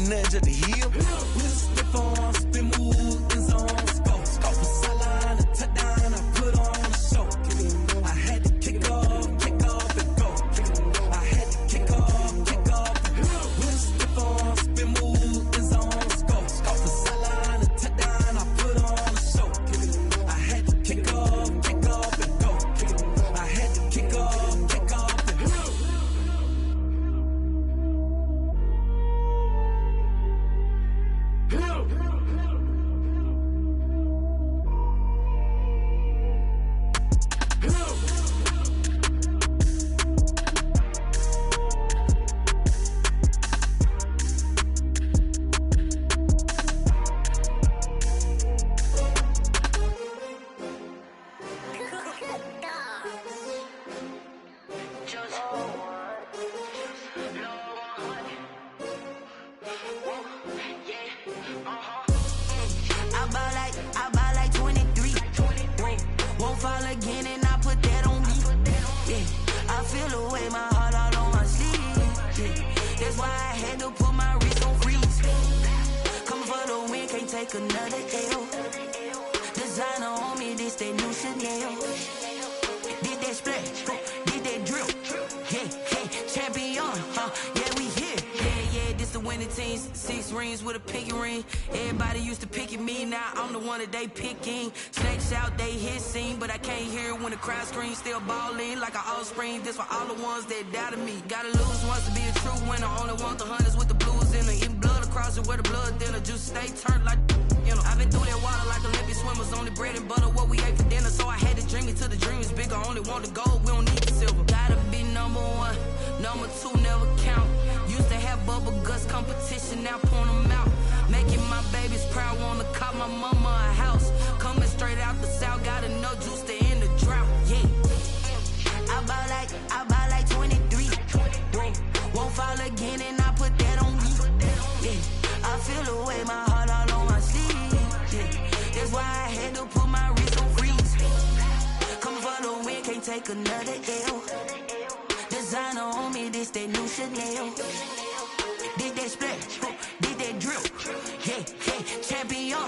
ain't nothing just to heal. We'll slip on, spin move, in zone, scope. Scope for sideline, a touchdown, I put on a show. I had to kick off and go. I had to kick off and go. We'll slip on, spin move, in zone, scope. Scope for sideline, a touchdown, I put on a show. I had to kick off and go. I had to kick off and go. I buy like 23. Won't fall again and I put that on me. Yeah, I feel the way, my heart all on my sleeve. Yeah, that's why I had to put my wrist on freeze. Coming for the win, can't take another L. Designer on me, this that new Chanel. Did that splash, did that drill. Yeah, champion, yeah, we here. Yeah, this the winning team. 6 rings with a pinky ring. Everybody used to pick at me, now I'm the one that they picking. Snakes out, they hit scene, but I can't hear it when the crowd screams. Still ballin' like an offspring. This for all the ones that doubted me. Gotta lose once to be a true winner. Only want the hunters with the blues in it. Eating blood across it where the blood thinner. Juice stay turned like, you know. I've been through that water like Olympic swimmers. Only bread and butter, what we ate for dinner. So I had to dream it till the dream is bigger. Only want the gold, we don't need the silver. Gotta be number 1, number 2 never count. Used to have bubble guts competition, now point them out. Making my babies proud, wanna cop my mama a house. Coming straight out the south, gotta know juice to end the drought. Yeah, I buy like 23. Won't fall again and I put that on me. Yeah, I feel the way, my heart all on my sleeve. Yeah, that's why I had to put my wrist on freeze. Coming for the win, can't take another L. Designer on me, this that new Chanel. Did that splash, did that drill. Yeah, champion,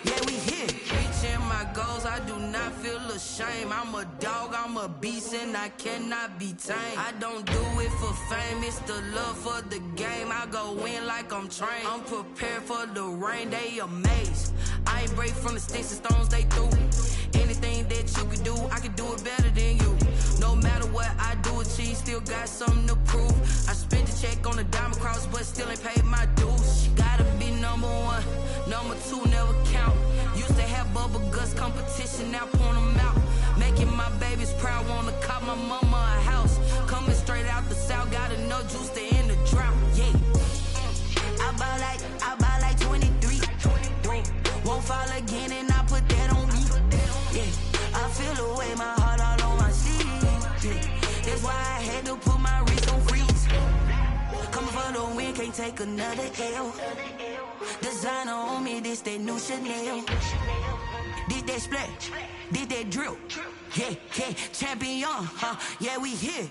yeah, we here. Reaching my goals, I do not feel ashamed. I'm a dog, I'm a beast, and I cannot be tamed. I don't do it for fame, it's the love for the game. I go in like I'm trained. I'm prepared for the rain, they amazed. I ain't break from the sticks and stones they threw. Anything that you could do, I could do it better than you. No matter what I do achieve, still got something to prove. I spent the check on the diamond cross, but still ain't paid my dues. Gotta be number 1, number 2 never count. Used to have bubble guts competition, now point them out. Making my babies proud, wanna cop my mama a house. Coming straight out the south, gotta know juice to end the drought. Yeah, I buy like 23. Won't fall again and I put that on me. Yeah, I feel the way, my heart all on my sleeve. Yeah, that's why I had to put my wrist on freeze. Coming for the win, can't take another L. Designer on me, this that new Chanel. Did that splash, did that drill. Yeah, champion, yeah, we here.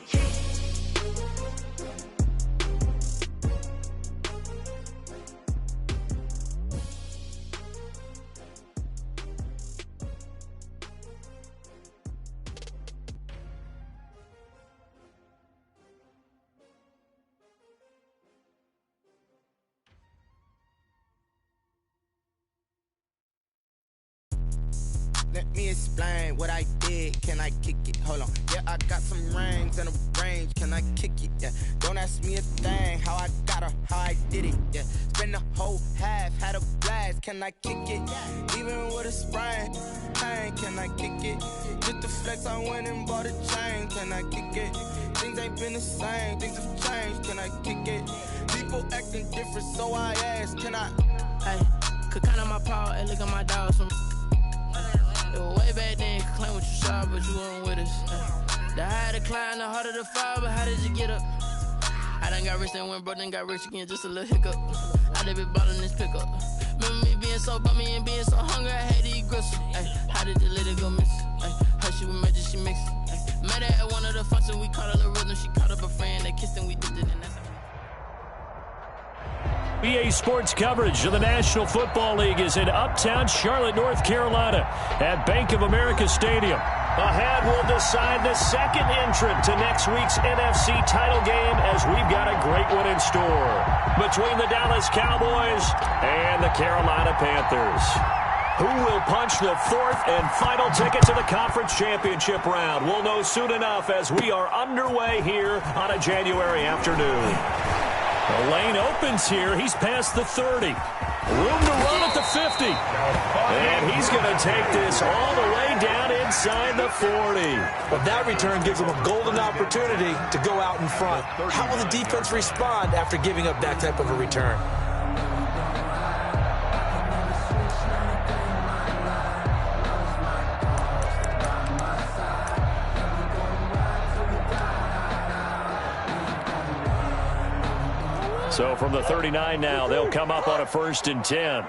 Let me explain what I did. Can I kick it? Hold on. Yeah, I got some rings and a range. Can I kick it? Yeah. Don't ask me a thing. How I got her, how I did it. Yeah. Spend the whole half, had a blast. Can I kick it? Even with a sprain, pain. Can I kick it? Just the flex, I went and bought a chain. Can I kick it? Things ain't been the same. Things have changed. Can I kick it? People acting different, so I asked. Can I? Hey, could count on my paw and look at my dog. Some way back then, could claim what you saw, but you weren't with us. The higher the climb, the harder the fall, but how did you get up? I done got rich and went broke, then got rich again, just a little hiccup. I done been bought in this pickup. Remember me being so bummy and being so hungry, I had to eat gristle. Ay, how did the lady go miss? Ay, her she was magic, she mixed. Ay, met her at one of the functions, we caught her the rhythm, she caught up a friend, they kissed and we did it, and that's how EA Sports coverage of the National Football League is in uptown Charlotte, North Carolina at Bank of America Stadium. Ahead, we'll decide the second entrant to next week's NFC title game as we've got a great one in store between the Dallas Cowboys and the Carolina Panthers. Who will punch the fourth and final ticket to the conference championship round? We'll know soon enough as we are underway here on a January afternoon. The lane opens here. He's past the 30. Room to run at the 50. And he's going to take this all the way down inside the 40. But that return gives him a golden opportunity to go out in front. How will the defense respond after giving up that type of a return? So from the 39 now, they'll come up on a 1st and 10.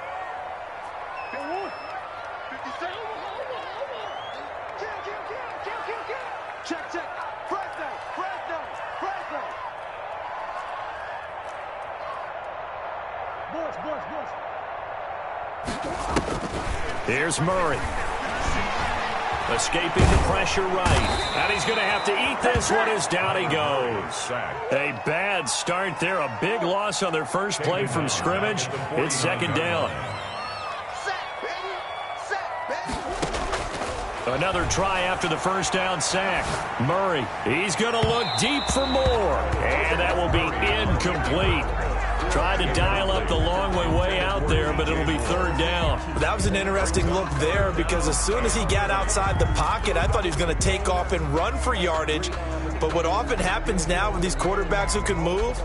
Here's Murray. Escaping the pressure right. And he's going to have to eat this one as down he goes. A bad start there. A big loss on their first play from scrimmage. It's 2nd down. Another try after the 1st down sack. Murray, he's going to look deep for more. And that will be incomplete. Tried to dial up the long way out there, but it'll be 3rd down. That was an interesting look there because as soon as he got outside the pocket, I thought he was going to take off and run for yardage. But what often happens now with these quarterbacks who can move,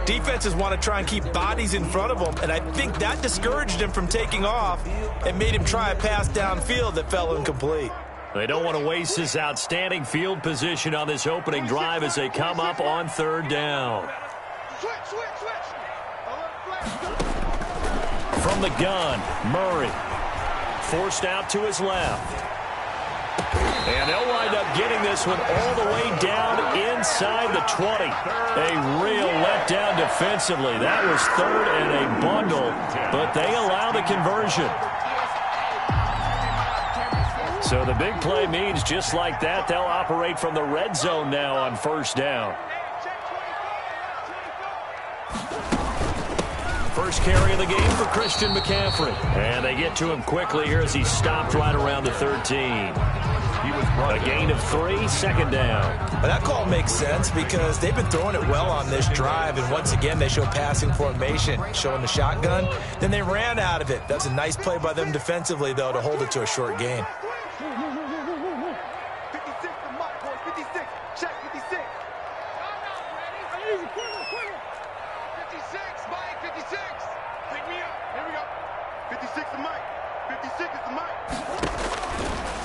defenses want to try and keep bodies in front of them. And I think that discouraged him from taking off and made him try a pass downfield that fell incomplete. They don't want to waste this outstanding field position on this opening drive as they come up on 3rd down. From the gun, Murray. Forced out to his left. And they'll wind up getting this one all the way down inside the 20. A real letdown defensively. That was 3rd and a bundle, but they allow the conversion. So the big play means just like that, they'll operate from the red zone now on 1st down. First carry of the game for Christian McCaffrey. And they get to him quickly here as he stopped right around the 13. A gain of 3, 2nd down. Well, that call makes sense because they've been throwing it well on this drive, and once again they show passing formation, showing the shotgun. Then they ran out of it. That's a nice play by them defensively, though, to hold it to a short gain.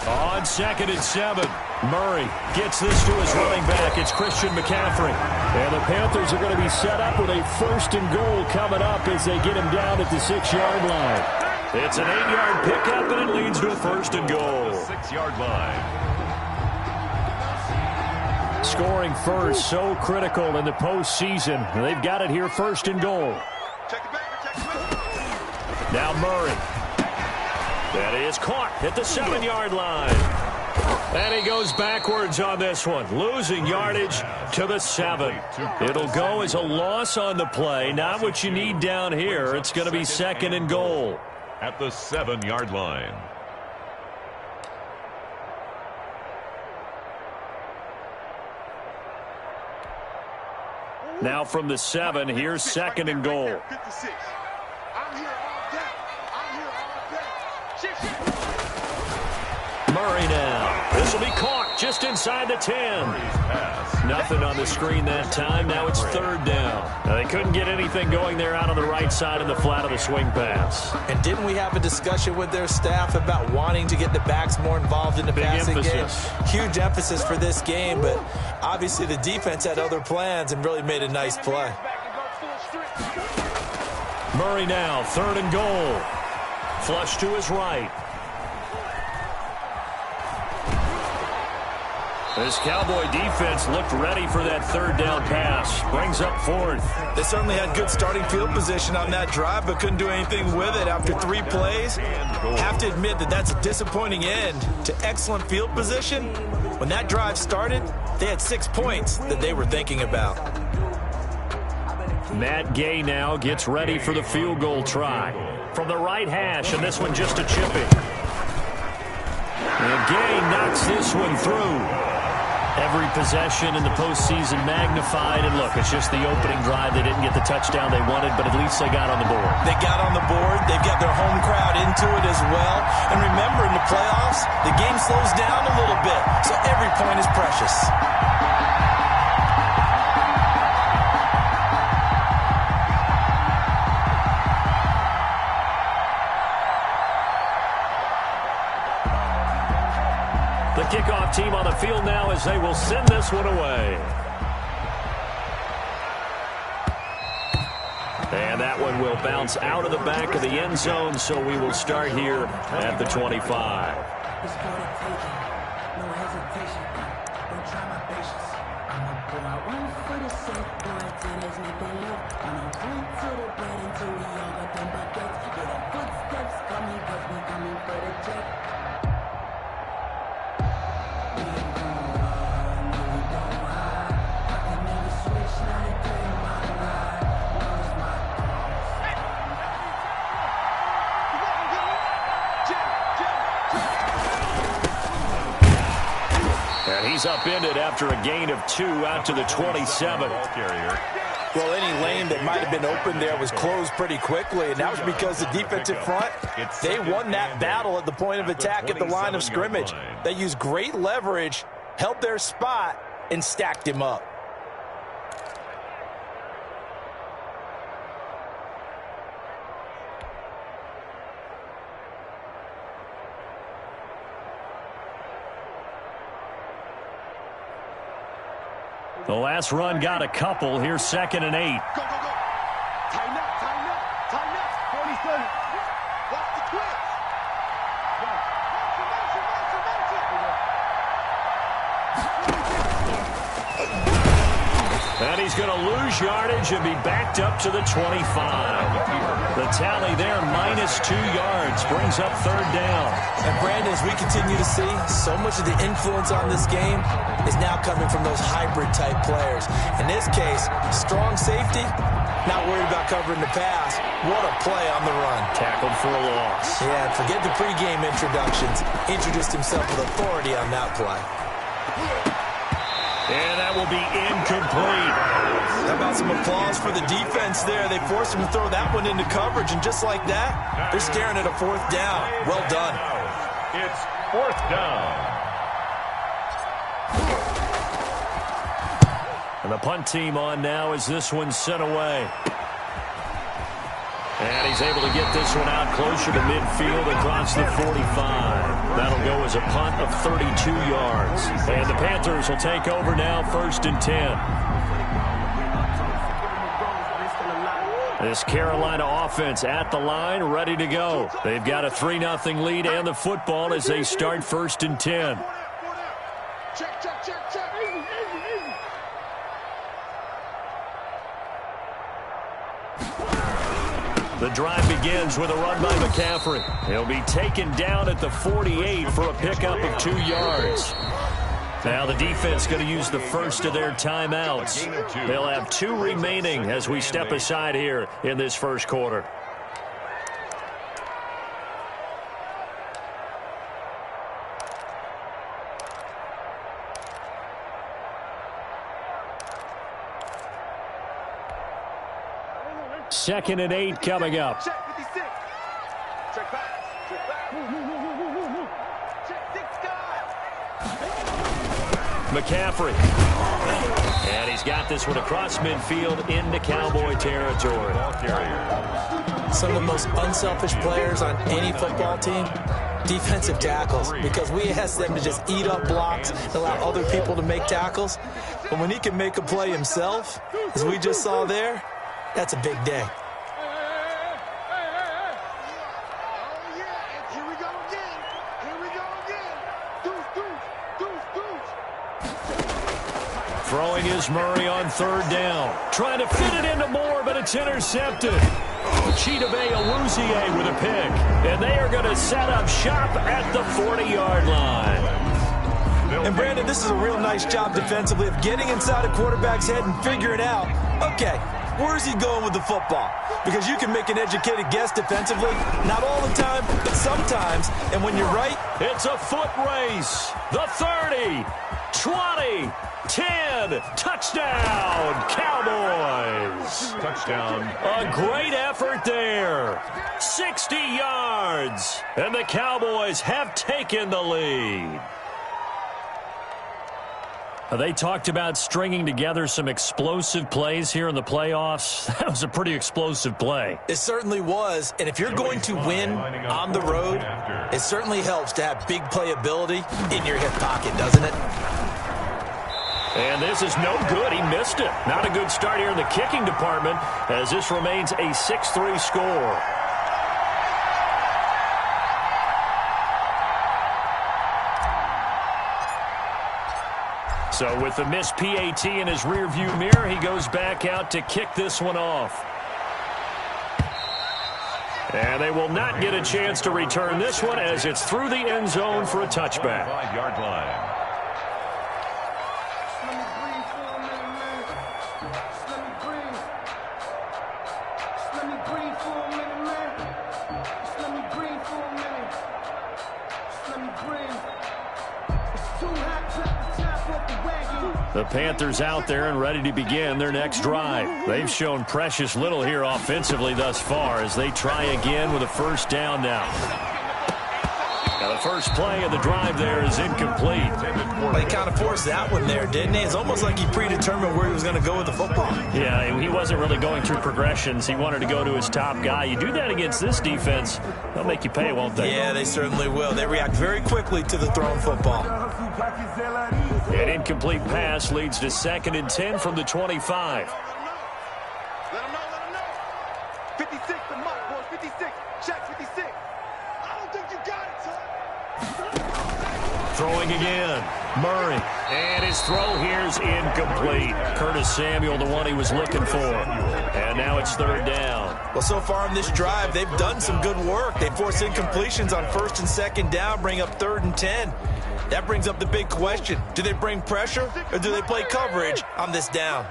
On 2nd and 7, Murray gets this to his running back. It's Christian McCaffrey. And the Panthers are going to be set up with a 1st and goal coming up as they get him down at the 6-yard line. It's an 8-yard pickup, and it leads to a 1st and goal. 6-yard line. Scoring first, so critical in the postseason. They've got it here, 1st and goal. Now Murray. That is caught at the 7-yard line. And he goes backwards on this one, losing yardage to the 7. It'll go as a loss on the play, not what you need down here. It's going to be 2nd and goal. At the 7-yard line. Now from the 7, here's 2nd and goal. Murray now. This will be caught just inside the 10. Nothing on the screen that time. Now it's 3rd down. Now they couldn't get anything going there out on the right side of the flat of the swing pass. And didn't we have a discussion with their staff about wanting to get the backs more involved in the passing game? Huge emphasis for this game, but obviously the defense had other plans and really made a nice play. Murray now, 3rd and goal. Flush to his right. This Cowboy defense looked ready for that third down pass. Brings up fourth. They certainly had good starting field position on that drive, but couldn't do anything with it after 3 plays. Have to admit that that's a disappointing end to excellent field position. When that drive started, they had 6 points that they were thinking about. Matt Gay now gets ready for the field goal try. From the right hash, and this one just a chipping. And Gay knocks this one through. Every possession in the postseason magnified. And look, it's just the opening drive. They didn't get the touchdown they wanted, but at least they got on the board. They got on the board. They've got their home crowd into it as well. And remember, in the playoffs, the game slows down a little bit, so every point is precious. The kickoff team on the field now as they will send this one away. And that one will bounce out of the back of the end zone, so we will start here at the 25. And he's upended after a gain of 2 out to the 27. Well, any lane that might have been open there was closed pretty quickly, and that was because the defensive front, they won that battle at the point of attack at the line of scrimmage. They used great leverage, held their spot, and stacked him up. The last run got a couple. Here's 2nd and 8. Go, go, go. Tighten up, tighten up, tighten up. 47. Watch the twitch. And he's going to lose yardage and be backed up to the 25. The tally there, -2 yards, brings up 3rd down. And Brandon, as we continue to see, so much of the influence on this game is now coming from those hybrid-type players. In this case, strong safety, not worried about covering the pass. What a play on the run. Tackled for a loss. Yeah, forget the pregame introductions. Introduced himself with authority on that play. And that will be incomplete. How about some applause for the defense there? They forced him to throw that one into coverage, and just like that, they're staring at a 4th down. Well done. It's 4th down. And the punt team on now as this one's sent away. And he's able to get this one out closer to midfield across the 45. That'll go as a punt of 32 yards. And the Panthers will take over now, 1st and 10. This Carolina offense at the line, ready to go. They've got a 3-0 lead and the football as they start 1st and 10. Check, check, check, check. Easy, easy, easy. The drive begins with a run by McCaffrey. He'll be taken down at the 48 for a pickup of 2 yards. Now the defense going to use the first of their timeouts. They'll have 2 remaining as we step aside here in this first quarter. Second and 8 coming up. Check 56. Check back. Check back. Check 6 guys. McCaffrey. And he's got this one across midfield into Cowboy territory. Some of the most unselfish players on any football team, defensive tackles, because we ask them to just eat up blocks and allow other people to make tackles. But when he can make a play himself, as we just saw there, that's a big day. Oh, yeah. Here we go again. Here we go again. Deuce, deuce, deuce, deuce. Throwing is Murray on 3rd down. Trying to fit it into Moore, but it's intercepted. Chidobe Awuzie with a pick. And they are going to set up shop at the 40-yard line. And, Brandon, this is a real nice job defensively of getting inside a quarterback's head and figuring out, okay, where's he going with the football? Because you can make an educated guess defensively. Not all the time, but sometimes. And when you're right, it's a foot race. The 30, 20, 10, touchdown, Cowboys. Touchdown. A great effort there. 60 yards. And the Cowboys have taken the lead. They talked about stringing together some explosive plays here in the playoffs. That was a pretty explosive play. It certainly was. And if you're going to win on the road, it certainly helps to have big playability in your hip pocket, doesn't it? And this is no good. He missed it. Not a good start here in the kicking department as this remains a 6-3 score. So with the missed PAT in his rearview mirror, he goes back out to kick this one off. And they will not get a chance to return this one as it's through the end zone for a touchback. 5-yard line. The Panthers out there and ready to begin their next drive. They've shown precious little here offensively thus far as they try again with a 1st down now. Now the first play of the drive there is incomplete. Well, he kind of forced that one there, didn't he? It's almost like he predetermined where he was going to go with the football. Yeah, he wasn't really going through progressions. He wanted to go to his top guy. You do that against this defense, they'll make you pay, won't they? Yeah, they certainly will. They react very quickly to the thrown football. An incomplete pass leads to 2nd and 10 from the 25. Let him know, let him know. 56, the mark, boys, 56. Check 56. I don't think you got it, son. Throwing again. Murray. And his throw here is incomplete. Curtis Samuel, the one he was looking for. And now it's 3rd down. Well, so far in this drive, they've done some good work. They force incompletions on 1st and 2nd down, bring up 3rd and 10. That brings up the big question. Do they bring pressure or do they play coverage on this down?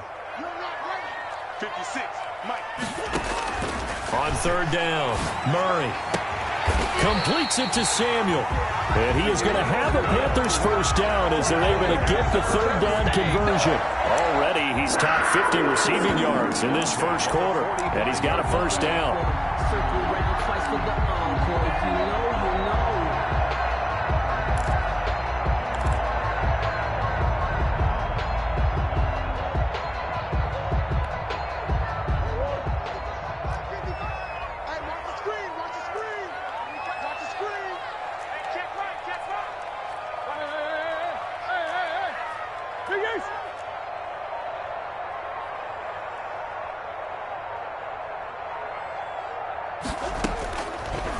56, Mike. On 3rd down, Murray completes it to Samuel. And he is going to have a Panthers 1st down as they're able to get the 3rd down conversion. Already, he's top 50 receiving yards in this 1st quarter. And he's got a 1st down.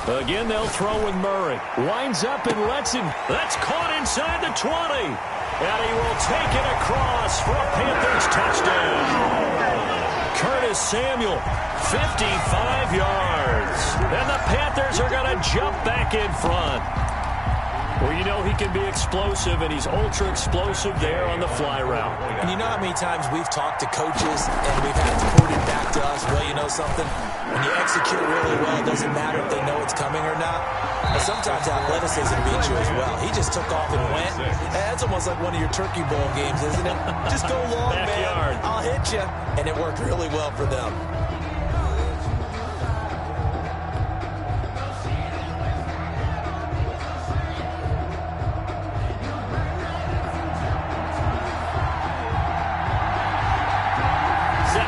Again, they'll throw with Murray. Winds up and lets him. That's caught inside the 20. And he will take it across for a Panthers touchdown. Curtis Samuel, 55 yards. And the Panthers are going to jump back in front. Well, you know he can be explosive, and he's ultra-explosive there on the fly route. And you know how many times we've talked to coaches and we've had to quote it back to us, well, you know something? When you execute really well, it doesn't matter if they know it's coming or not. But sometimes athleticism beats you as well. He just took off and went. That's almost like one of your Turkey Bowl games, isn't it? Just go long, Backyard. man. I'll hit you. And it worked really well for them.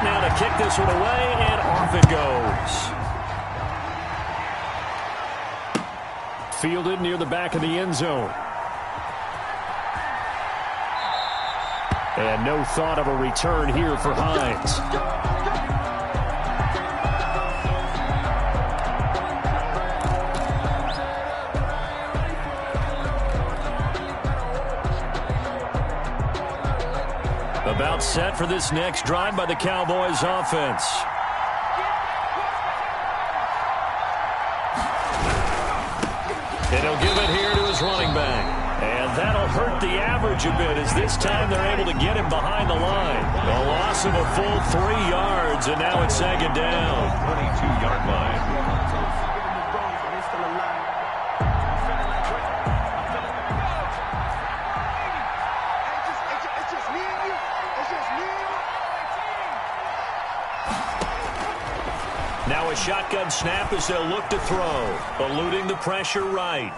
Now to kick this one away, and off it goes. Fielded near the back of the end zone. And no thought of a return here for Hines. About set for this next drive by the Cowboys offense. And he'll give it here to his running back. And that'll hurt the average a bit as this time they're able to get him behind the line. A loss of a full 3 yards, and now it's second down. 22-yard line. Now a shotgun snap as they'll look to throw. Eluding the pressure right.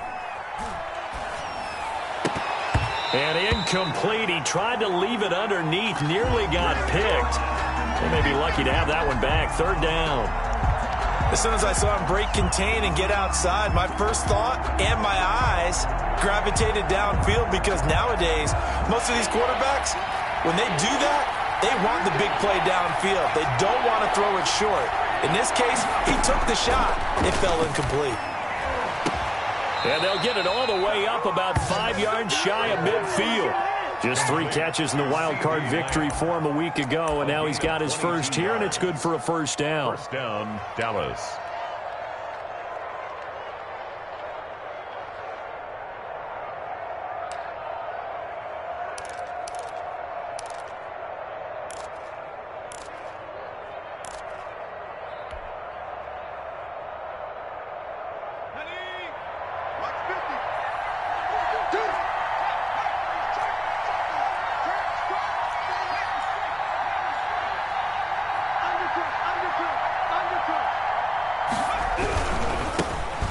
And incomplete. He tried to leave it underneath. Nearly got picked. They may be lucky to have that one back. Third down. As soon as I saw him break contain and get outside, my first thought and my eyes gravitated downfield because nowadays, most of these quarterbacks, when they do that, they want the big play downfield. They don't want to throw it short. In this case, he took the shot. It fell incomplete. And they'll get it all the way up about 5 yards shy of midfield. Just 3 catches in the wild card victory for him a week ago, and now he's got his first here, and it's good for a first down. First down, Dallas.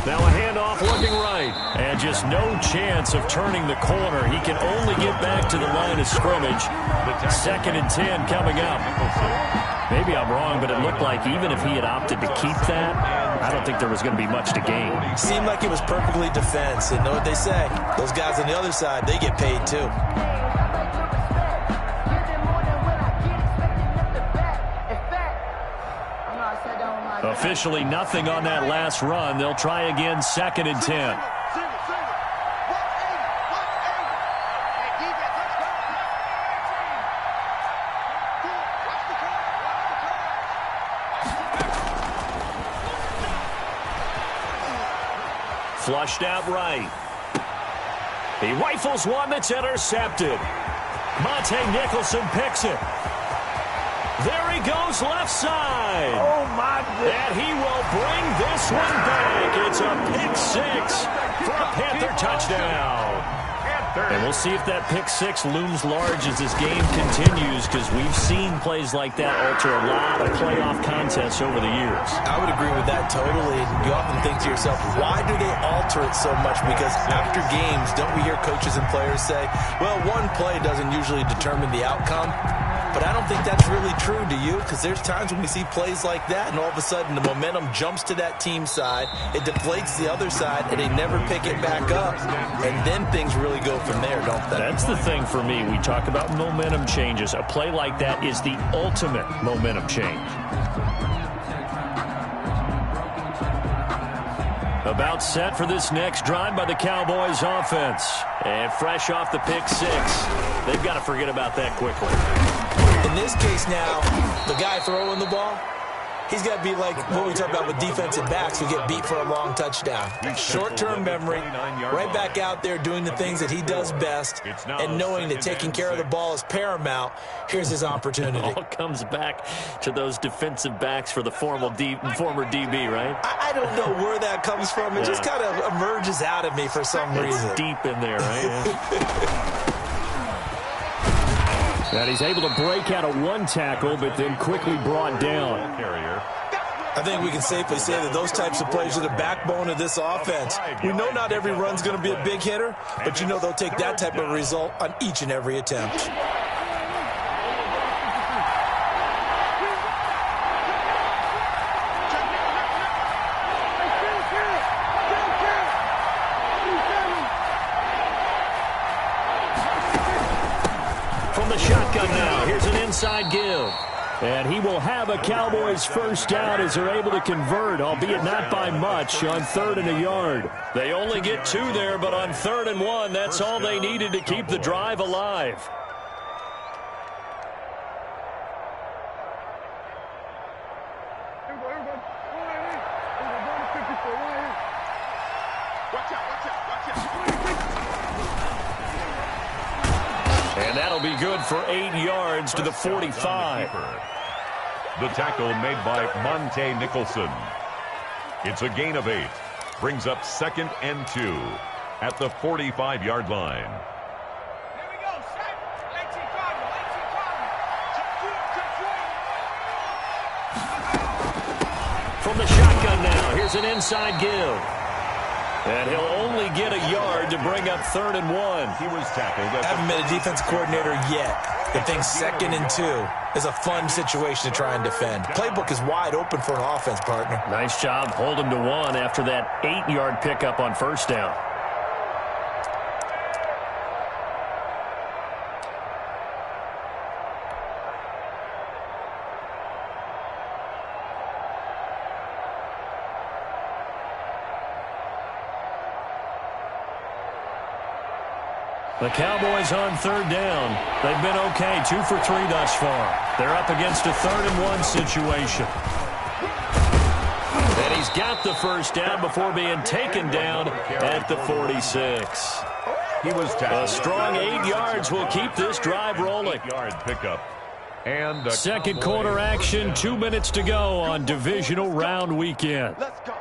Now a handoff looking right. And just no chance of turning the corner. He can only get back to the line of scrimmage. 2nd and 10 coming up. Maybe I'm wrong, but it looked like even if he had opted to keep that, I don't think there was going to be much to gain. Seemed like it was perfectly defense. And know what they say? Those guys on the other side, they get paid too. Officially nothing on that last run. They'll try again 2nd and 10. Flushed out right. He rifles one that's intercepted. Monte Nicholson picks it. There he goes left side. Oh, my goodness. And he will bring this one back. It's a pick-6 for a Panther touchdown. And we'll see if that pick-6 looms large as this game continues, because we've seen plays like that alter a lot of playoff contests over the years. I would agree with that totally. You often think to yourself, why do they alter it so much? Because after games, don't we hear coaches and players say, well, one play doesn't usually determine the outcome? But I don't think that's really true, do you? Because there's times when we see plays like that, and all of a sudden the momentum jumps to that team side, it deflates the other side, and they never pick it back up. And then things really go from there, don't they? That's the thing for me. We talk about momentum changes. A play like that is the ultimate momentum change. About set for this next drive by the Cowboys offense. And fresh off the pick-6. They've got to forget about that quickly. In this case now, the guy throwing the ball, he's got to be like what we talk about with defensive backs who get beat for a long touchdown. Short-term memory, right back out there doing the things that he does best, and knowing that taking care of the ball is paramount. Here's his opportunity. It all comes back to those defensive backs for the former DB, right? I don't know where that comes from. It just kind of emerges out of me for some reason. It's deep in there, right? And he's able to break out of one tackle, but then quickly brought down. I think we can safely say that those types of plays are the backbone of this offense. We know not every run's going to be a big hitter, but you know they'll take that type of result on each and every attempt. From the shotgun now, here's an inside give. And he will have a Cowboys first down as they're able to convert, albeit not by much, on 3rd and a yard. They only get 2 there, but on 3rd and 1, that's all they needed to keep the drive alive. And that'll be good for 8 yards to the 45. The tackle made by Monte Nicholson. It's a gain of 8. Brings up 2nd and 2 at the 45-yard line. From the shotgun now, here's an inside give. And he'll only get a yard to bring up 3rd and 1. He was tackled. Haven't been a defense coordinator yet. But think 2nd and 2 is a fun situation to try and defend. Playbook is wide open for an offense, partner. Nice job holding to 1 after that 8-yard pickup on 1st down. The Cowboys on 3rd down. They've been okay, 2 for 3 thus far. They're up against a 3rd and 1 situation. And he's got the 1st down before being taken down at the 46. He was tackled. A strong 8 yards will keep this drive rolling. 8-yard pickup. And second quarter action, 2 minutes to go on divisional round weekend. Let's go.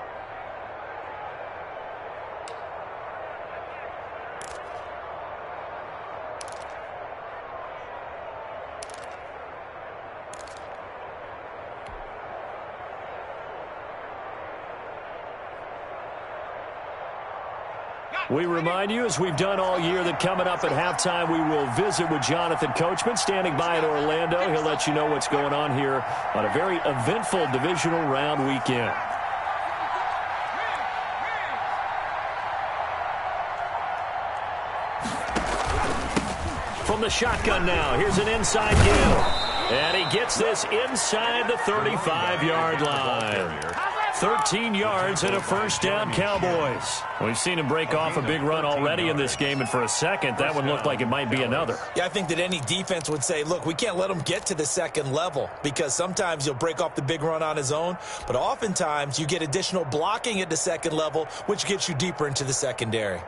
We remind you, as we've done all year, that coming up at halftime, we will visit with Jonathan Coachman, standing by in Orlando. He'll let you know what's going on here on a very eventful divisional round weekend. From the shotgun now, here's an inside give. And he gets this inside the 35-yard line. 13 yards and a 1st down, Cowboys. We've seen him break off a big run already in this game, and for a second, that one looked like it might be another. Yeah, I think that any defense would say, look, we can't let him get to the 2nd level, because sometimes he'll break off the big run on his own, but oftentimes you get additional blocking at the 2nd level, which gets you deeper into the secondary.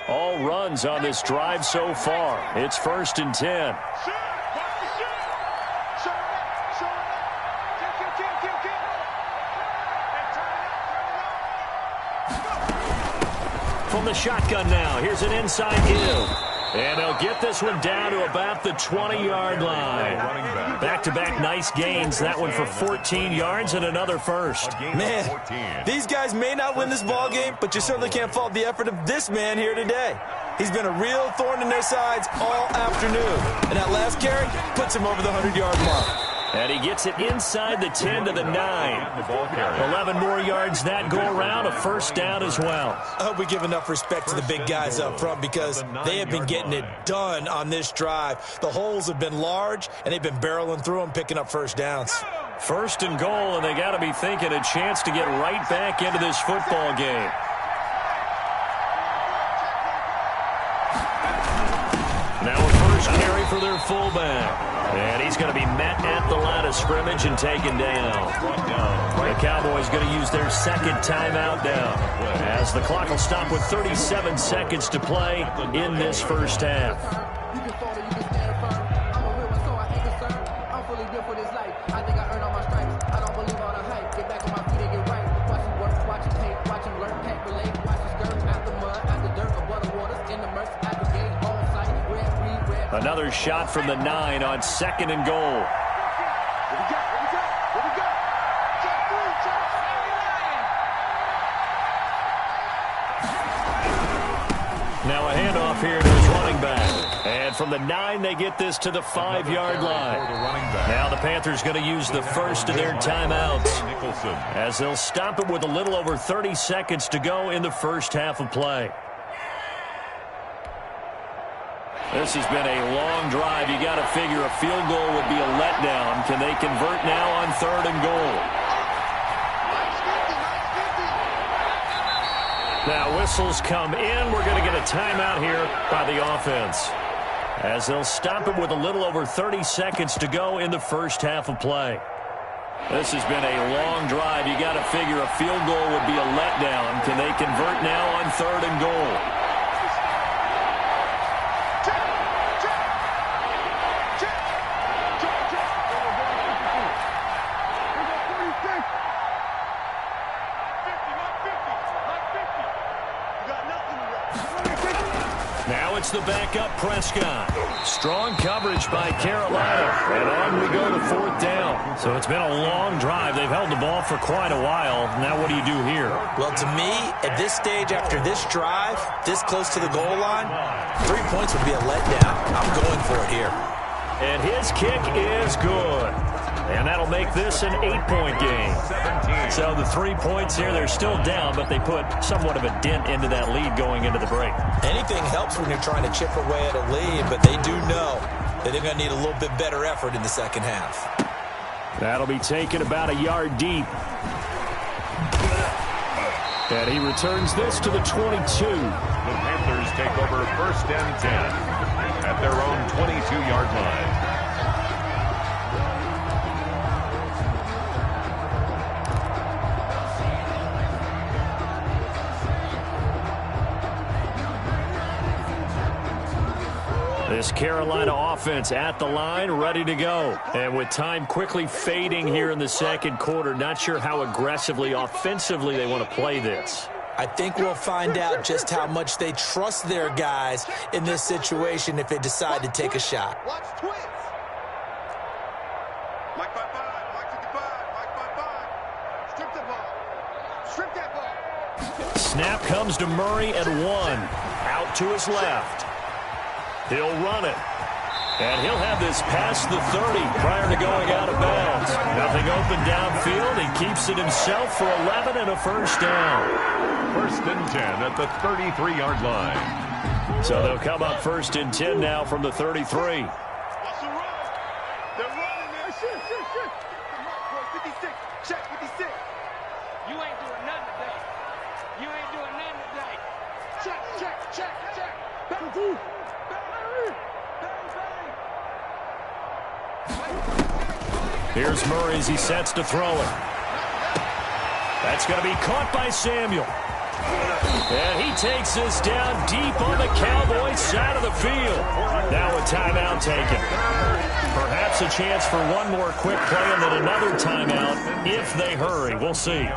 All runs on this drive so far. It's 1st and 10. From the shotgun now, here's an inside give. And they'll get this one down to about the 20-yard line. Back-to-back nice gains. That one for 14 yards and another 1st. Man, these guys may not win this ball game, but you certainly can't fault the effort of this man here today. He's been a real thorn in their sides all afternoon. And that last carry puts him over the 100-yard mark. And he gets it inside the 10 to the 9. 11 more yards that go around, a 1st down as well. I hope we give enough respect to the big guys up front, because they have been getting it done on this drive. The holes have been large, and they've been barreling through them, picking up 1st downs. 1st and goal, and they got to be thinking a chance to get right back into this football game. Now a 1st carry for their fullback. And he's going to be met at the line of scrimmage and taken down. The Cowboys going to use their 2nd timeout now, as the clock will stop with 37 seconds to play in this 1st half. Another shot from the 9 on 2nd and goal. Now a handoff here to his running back. And from the 9, they get this to the 5-yard line. Now the Panthers going to use the 1st of their timeouts, as they'll stop it with a little over 30 seconds to go in the 1st half of play. This has been a long drive. You got to figure a field goal would be a letdown. Can they convert now on 3rd and goal? Now whistles come in. We're going to get a timeout here by the offense, as they'll stop it with a little over 30 seconds to go in the 1st half of play. This has been a long drive. You got to figure a field goal would be a letdown. Can they convert now on 3rd and goal? Now it's the backup Prescott. Strong coverage by Carolina. And on we go to 4th down. So it's been a long drive. They've held the ball for quite a while. Now what do you do here? Well, to me, at this stage after this drive, this close to the goal line, 3 points would be a letdown. I'm going for it here. And his kick is good. And that'll make this an 8-point game. So the 3 points here, they're still down, but they put somewhat of a dent into that lead going into the break. Anything helps when you're trying to chip away at a lead, but they do know that they're going to need a little bit better effort in the second half. That'll be taken about a yard deep. And he returns this to the 22. The Panthers take over 1st and 10 at their own 22-yard line. This Carolina offense at the line, ready to go. And with time quickly fading here in the second quarter, not sure how aggressively, offensively they want to play this. I think we'll find out just how much they trust their guys in this situation if they decide to take a shot. Watch twins. Mike 55, Mike 55, Mike 55. Strip the ball. Strip that ball. Snap comes to Murray at 1. Out to his left. He'll run it. And he'll have this past the 30 prior to going out of bounds. Nothing open downfield. He keeps it himself for 11 and a 1st down. 1st and 10 at the 33-yard line. So they'll come up 1st and 10 now from the 33. Watch the run. They're running there. Shit. Come on, boy. 56. Check 56. You ain't doing nothing today. You ain't doing nothing today. Check. Back to Here's Murray as he sets to throw it. That's going to be caught by Samuel. And he takes this down deep on the Cowboys side of the field. Now a timeout taken. Perhaps a chance for one more quick play and then another timeout if they hurry. We'll see.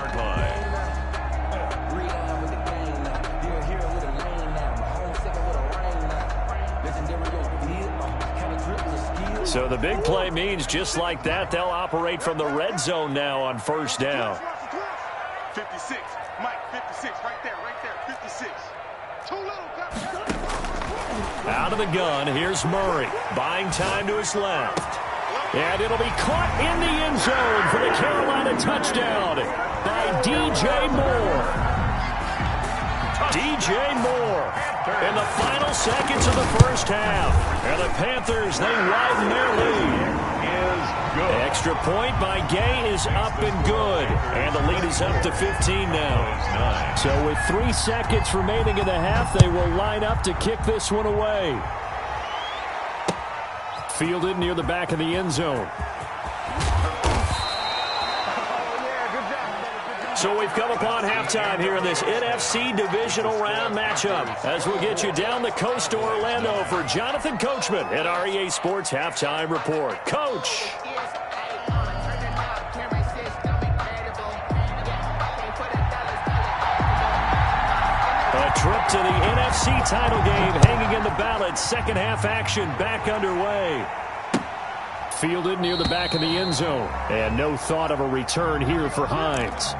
So the big play means just like that, they'll operate from the red zone now on 1st down. 56. Mike, 56. Right there. 56. Too little. Out of the gun, here's Murray. Buying time to his left. And it'll be caught in the end zone for the Carolina touchdown by DJ Moore. DJ Moore in the final seconds of the 1st half. And the Panthers, they widen their lead. Extra point by Gay is up and good. And the lead is up to 15 now. So with 3 seconds remaining in the half, they will line up to kick this one away. Fielded near the back of the end zone. So we've come upon halftime here in this NFC divisional round matchup as we'll get you down the coast to Orlando for Jonathan Coachman at our EA Sports Halftime Report. Coach. A trip to the NFC title game hanging in the balance. Second half action back underway. Fielded near the back of the end zone. And no thought of a return here for Hines.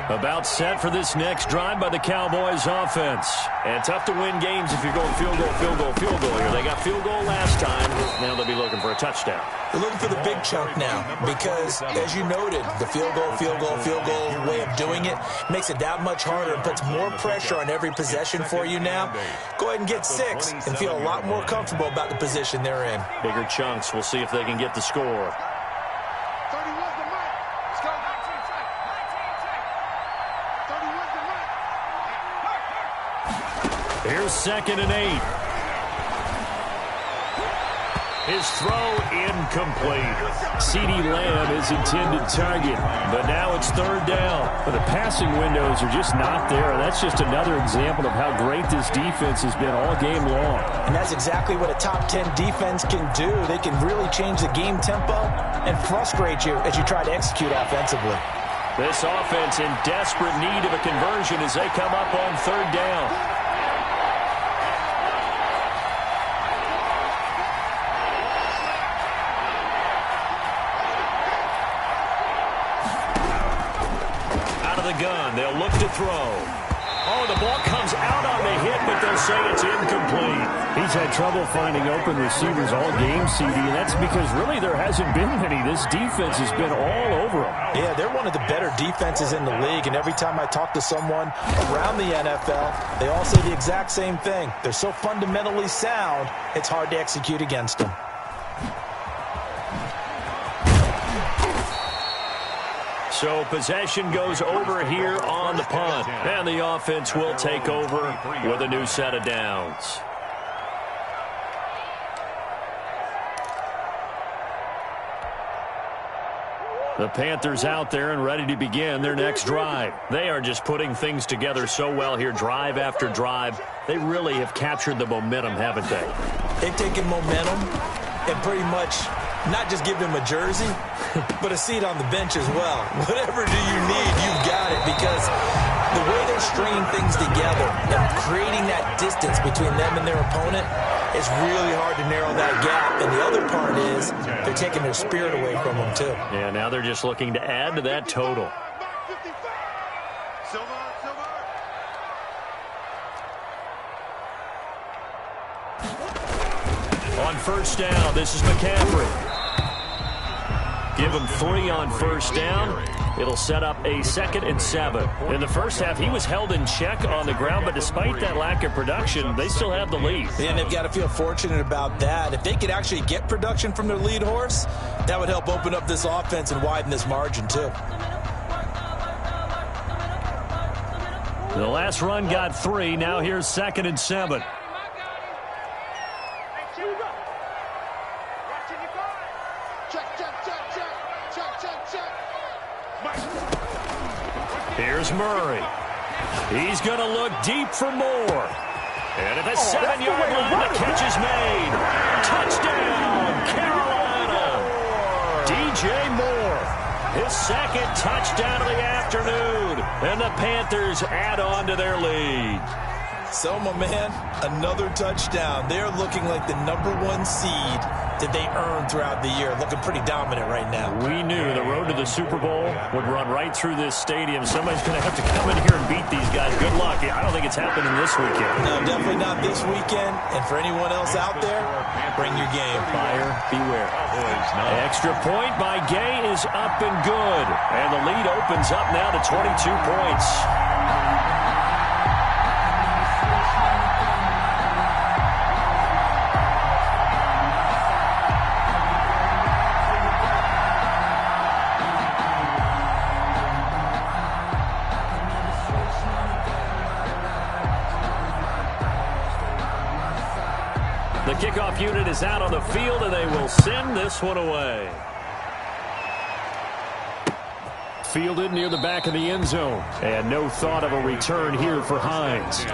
About set for this next drive by the Cowboys offense. And tough to win games if you're going field goal here. They got field goal last time. Now they'll be looking for a touchdown. They're looking for the big chunk now because, as you noted, the field goal way of doing it makes it that much harder and puts more pressure on every possession for you now. Go ahead and get 6 and feel a lot more comfortable about the position they're in. Bigger chunks. We'll see if they can get the score. 31's the Mike. Let's go. Here's 2nd and 8. His throw incomplete. CeeDee Lamb is intended target, but now it's 3rd down. But the passing windows are just not there, and that's just another example of how great this defense has been all game long. And that's exactly what a top 10 defense can do. They can really change the game tempo and frustrate you as you try to execute offensively. This offense in desperate need of a conversion as they come up on 3rd down. Gun. They'll look to throw. Oh, the ball comes out on the hit, but they'll say it's incomplete. He's had trouble finding open receivers all game, CD, and that's because really there hasn't been many. This defense has been all over them. Yeah, they're one of the better defenses in the league, and every time I talk to someone around the NFL, they all say the exact same thing. They're so fundamentally sound, it's hard to execute against them. So possession goes over here on the punt, and the offense will take over with a new set of downs. The Panthers out there and ready to begin their next drive. They are just putting things together so well here, drive after drive. They really have captured the momentum, haven't they? They've taken momentum and pretty much not just give them a jersey, but a seat on the bench as well. Whatever do you need, you've got it, because the way they're stringing things together and creating that distance between them and their opponent, it's really hard to narrow that gap. And the other part is they're taking their spirit away from them, too. Yeah, now they're just looking to add to that total. On 1st down, this is McCaffrey. Give him 3 on 1st down. It'll set up a 2nd and 7. In the first half, he was held in check on the ground, but despite that lack of production, they still have the lead. And they've got to feel fortunate about that. If they could actually get production from their lead horse, that would help open up this offense and widen this margin, too. The last run got 3. Now here's 2nd and 7. Here's Murray. He's going to look deep for more. And at the 7-yard line, the catch is made. Touchdown, Carolina. DJ Moore, his 2nd touchdown of the afternoon. And the Panthers add on to their lead. So, my man, another touchdown. They're looking like the #1 seed that they earned throughout the year. Looking pretty dominant right now. We knew the road to the Super Bowl would run right through this stadium. Somebody's going to have to come in here and beat these guys. Good luck. I don't think it's happening this weekend. No, definitely not this weekend. And for anyone else out there, bring your game. Buyer beware. Extra point by Gay is up and good. And the lead opens up now to 22 points. The kickoff unit is out on the field, and they will send this one away. Fielded near the back of the end zone. And no thought of a return here for Hines.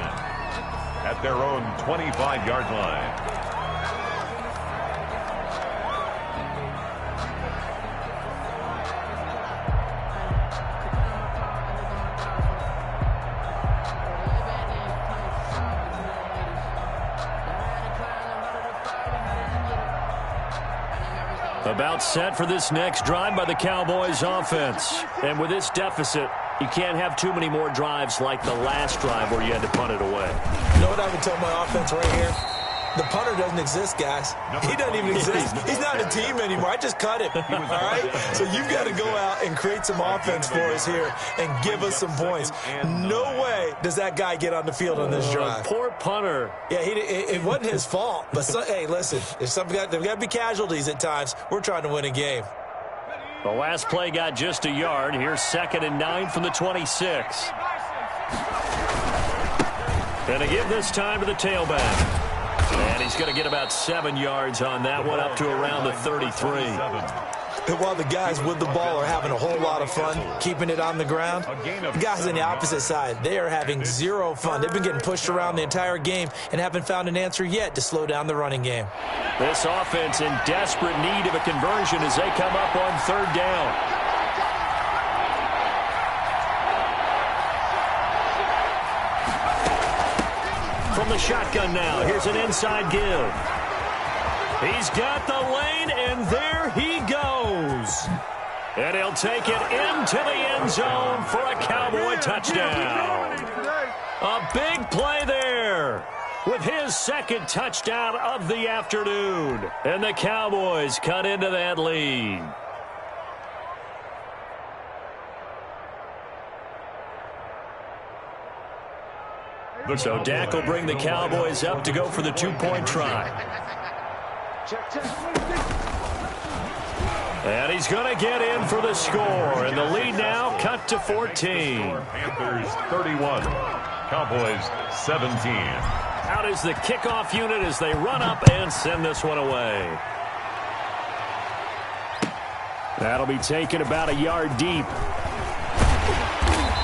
At their own 25-yard line. About set for this next drive by the Cowboys offense. And with this deficit, you can't have too many more drives like the last drive where you had to punt it away. You know what I would tell my offense right here? The punter doesn't exist, guys. He doesn't even exist. He's not a team anymore. I just cut him, all right? So you've got to go out and create some offense for us here and give us some points. No way does that guy get on the field on this drive. Poor punter. Yeah, it wasn't his fault. But, hey, listen, there's got to be casualties at times. We're trying to win a game. The last play got just a yard. Here's 2nd and 9 from the 26. And to give this time to the tailback. And he's going to get about 7 yards on that one, up to around the 33. And while the guys with the ball are having a whole lot of fun keeping it on the ground, the guys on the opposite side, they are having zero fun. They've been getting pushed around the entire game and haven't found an answer yet to slow down the running game. This offense in desperate need of a conversion as they come up on 3rd down. From the shotgun now, here's an inside give. He's got the lane, and there he goes. And he'll take it into the end zone for a Cowboy touchdown. A big play there with his 2nd touchdown of the afternoon. And the Cowboys cut into that lead. So Dak will bring the Cowboys up to go for the 2-point try. And he's going to get in for the score. And the lead now cut to 14. Panthers 31, Cowboys 17. Out is the kickoff unit as they run up and send this one away. That'll be taken about a yard deep.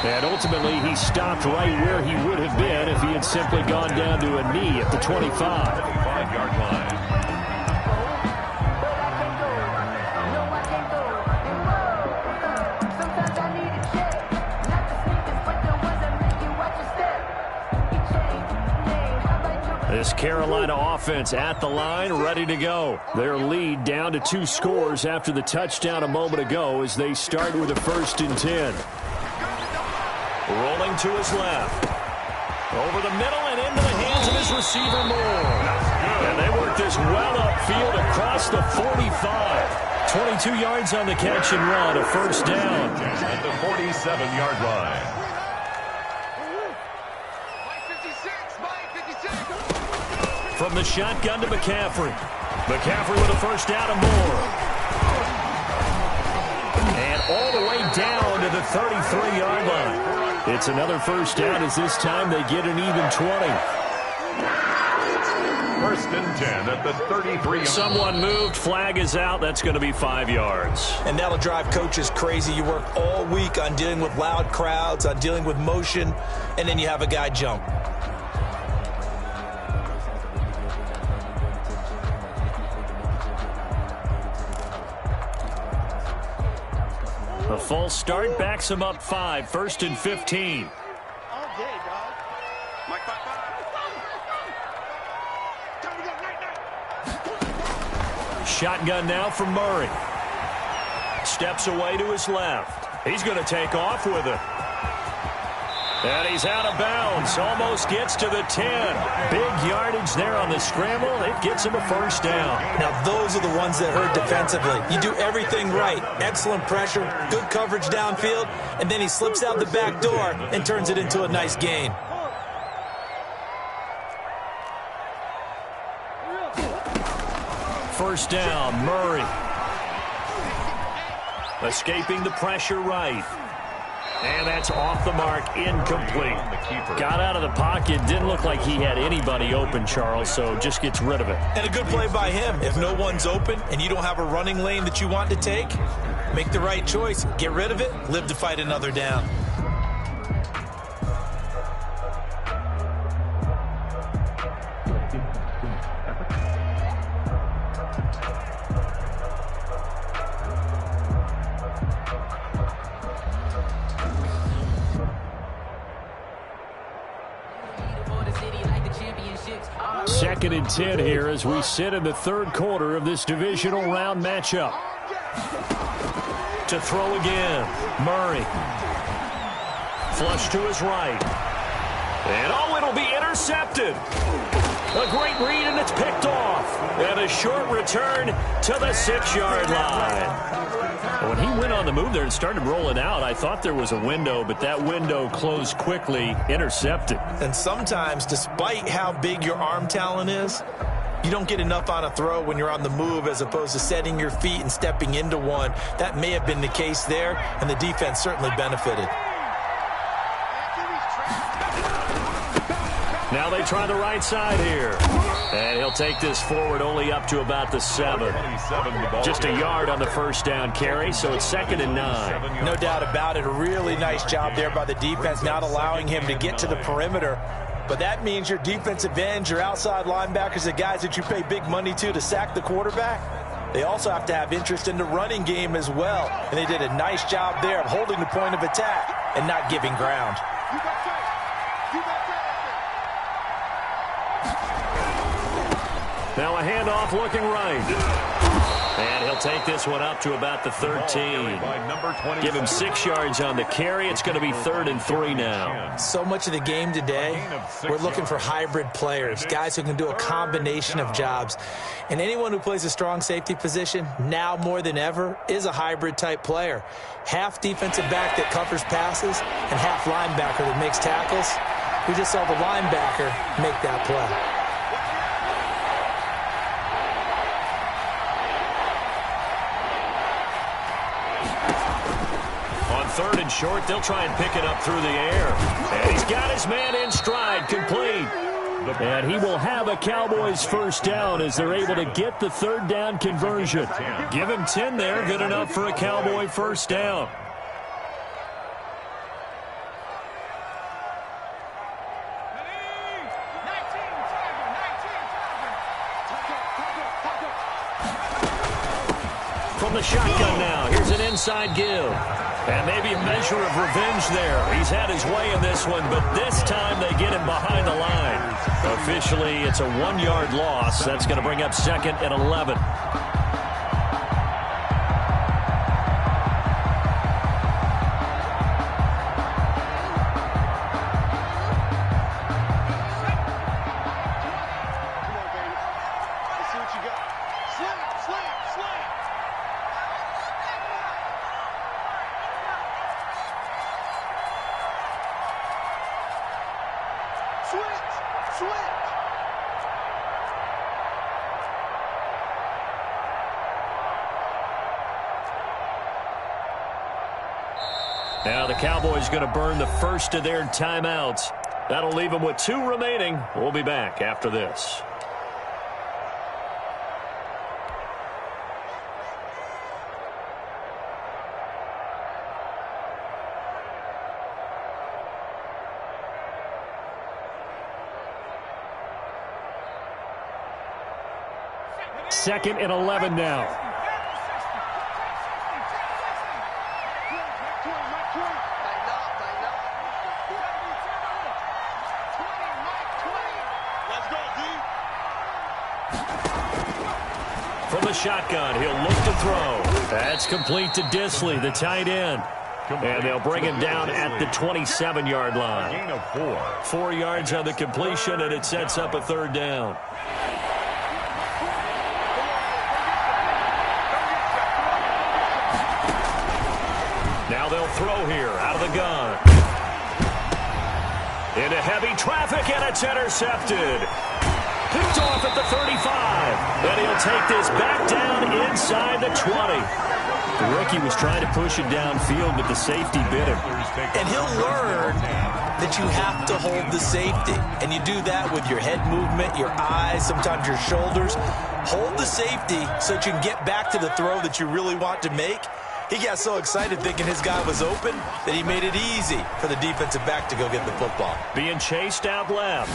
And ultimately, he stopped right where he would have been if he had simply gone down to a knee at the 25. 5-yard line. This Carolina offense at the line, ready to go. Their lead down to 2 scores after the touchdown a moment ago as they start with a 1st and 10. Rolling to his left. Over the middle and into the hands of his receiver Moore. And they work this well upfield across the 45. 22 yards on the catch and run, a 1st down. At the 47-yard line. From the shotgun to McCaffrey. McCaffrey with a 1st down and more. And all the way down to the 33-yard line. It's another 1st down as this time they get an even 20. 1st and 10 at the 33. Someone moved. Flag is out. That's going to be 5 yards. And that'll drive coaches crazy. You work all week on dealing with loud crowds, on dealing with motion, and then you have a guy jump. A false start backs him up 5. 1st and 15. Shotgun now from Murray. Steps away to his left. He's going to take off with it. And he's out of bounds. Almost gets to the 10. Big yardage there on the scramble. It gets him a 1st down. Now, those are the ones that hurt defensively. You do everything right. Excellent pressure, good coverage downfield, and then he slips out the back door and turns it into a nice gain. First down, Murray. Escaping the pressure right. And that's off the mark, incomplete. Got out of the pocket, didn't look like he had anybody open, Charles, so just gets rid of it. And a good play by him. If no one's open and you don't have a running lane that you want to take, make the right choice. Get rid of it, live to fight another down. Second and 10 here as we sit in the 3rd quarter of this divisional round matchup. To throw again, Murray. Flush to his right. And oh, it'll be intercepted. A great read, and it's picked off. And a short return to the 6-yard line. When he went on the move there and started rolling out, I thought there was a window, but that window closed quickly, intercepted. And sometimes, despite how big your arm talent is, you don't get enough on a throw when you're on the move as opposed to setting your feet and stepping into one. That may have been the case there, and the defense certainly benefited. Now they try the right side here. And he'll take this forward only up to about the 7. Just a yard on the first down carry, so it's 2nd and 9. No doubt about it. A really nice job there by the defense, not allowing him to get to the perimeter. But that means your defensive ends, your outside linebackers, the guys that you pay big money to sack the quarterback, they also have to have interest in the running game as well. And they did a nice job there of holding the point of attack and not giving ground. Now a handoff looking right. And he'll take this one up to about the 13. Give him 6 yards on the carry. It's going to be 3rd and 3 now. So much of the game today, we're looking for hybrid players, guys who can do a combination of jobs. And anyone who plays a strong safety position, now more than ever, is a hybrid type player. Half defensive back that covers passes and half linebacker that makes tackles. We just saw the linebacker make that play. On 3rd and short, they'll try and pick it up through the air. And he's got his man in stride, complete. And he will have a Cowboys first down as they're able to get the 3rd down conversion. Give him 10 there, good enough for a Cowboy first down. From the shotgun now, here's an inside give. And maybe a measure of revenge there. He's had his way in this one, but this time they get him behind the line. Officially, it's a 1-yard loss. That's going to bring up 2nd and 11. Now the Cowboys going to burn the first of their timeouts. That'll leave them with 2 remaining. We'll be back after this. Second and 11 now. From the shotgun, he'll look to throw. That's complete to Disley, the tight end. And they'll bring him down at the 27-yard line. Gain of 4. 4 yards on the completion, and it sets up a 3rd down. Now they'll throw here out of the gun. Into heavy traffic, and it's intercepted. Picked off at the 35. And he'll take this back down inside the 20. The rookie was trying to push it downfield, but the safety bit him. And he'll learn that you have to hold the safety. And you do that with your head movement, your eyes, sometimes your shoulders. Hold the safety so that you can get back to the throw that you really want to make. He got so excited thinking his guy was open that he made it easy for the defensive back to go get the football. Being chased out left.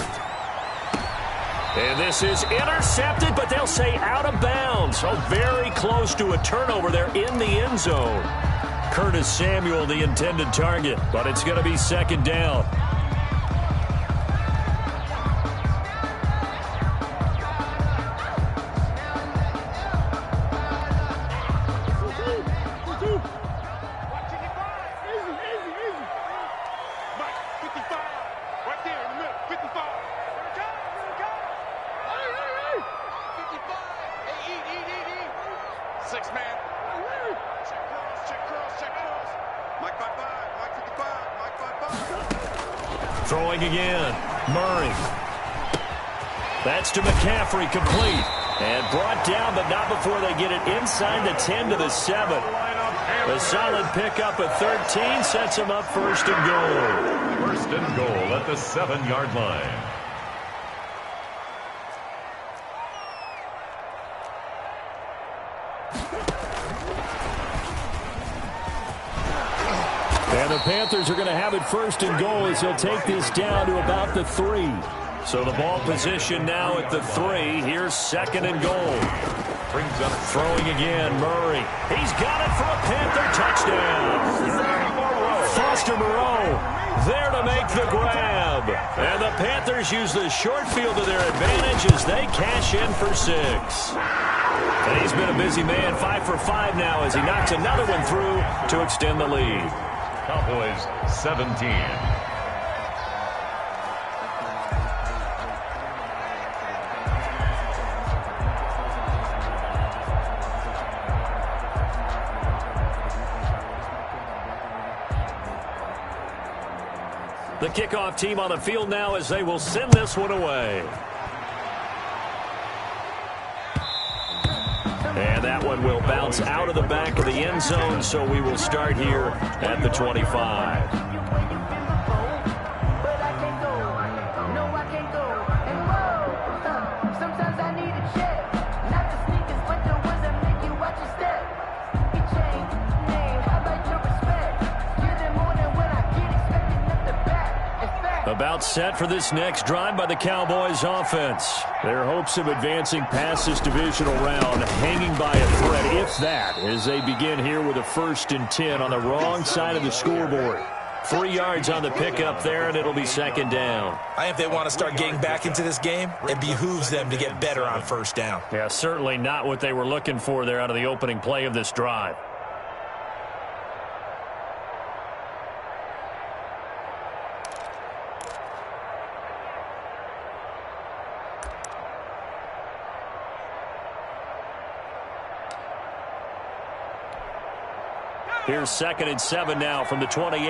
And this is intercepted, but they'll say out of bounds. So very close to a turnover there in the end zone. Curtis Samuel, the intended target, but it's going to be 2nd down. Throwing again. Murray. That's to McCaffrey, complete. And brought down, but not before they get it inside the 10 to the 7. A solid pickup at 13 sets them up 1st and goal. 1st and goal at the 7-yard line. the Panthers are going to have it first and goal as they'll take this down to about the 3. So the ball position now at the 3. Here's second and goal. Brings up throwing again, Murray. He's got it for a Panther touchdown. Foster Moreau there to make the grab. And the Panthers use the short field to their advantage as they cash in for 6. And he's been a busy man, 5 for 5 now as he knocks another one through to extend the lead. Cowboys 17. The kickoff team on the field now as they will send this one away. And that one will bounce out of the back of the end zone, so we will start here at the 25. About set for this next drive by the Cowboys offense. Their hopes of advancing past this divisional round hanging by a thread, if that, as they begin here with a 1st and 10 on the wrong side of the scoreboard. 3 yards on the pickup there, and it'll be second down. I think if they want to start getting back into this game, it behooves them to get better on first down. Yeah, certainly not what they were looking for there out of the opening play of this drive. Here's 2nd and 7 now from the 28.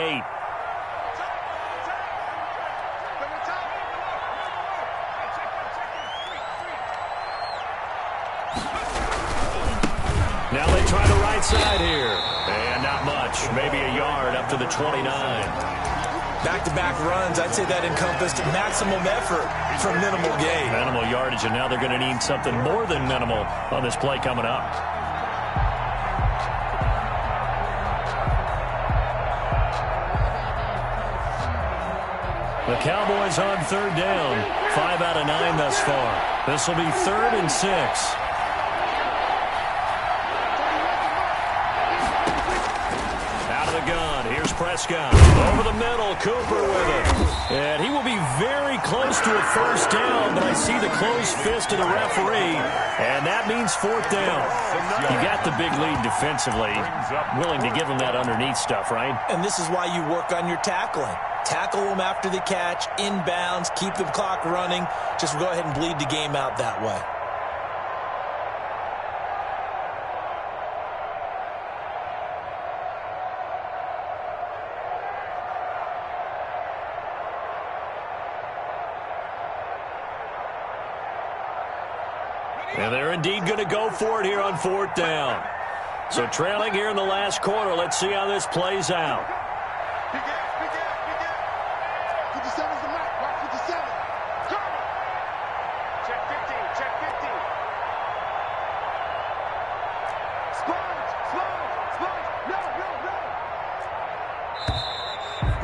Now they try the right side here. And not much. Maybe a yard up to the 29. Back-to-back runs, I'd say that encompassed maximum effort for minimal gain. Minimal yardage, and now they're going to need something more than minimal on this play coming up. The Cowboys on 3rd down. 5 out of 9 thus far. This will be 3rd and 6. Out of the gun. Here's Prescott. Over the middle. Cooper with it. And he will be very close to a 1st down, but I see the closed fist of the referee, and that means 4th down. You got the big lead defensively. Willing to give him that underneath stuff, right? And this is why you work on your tackling. Tackle them after the catch, inbounds, keep the clock running. Just go ahead and bleed the game out that way. And they're indeed going to go for it here on 4th down. So trailing here in the last quarter. Let's see how this plays out.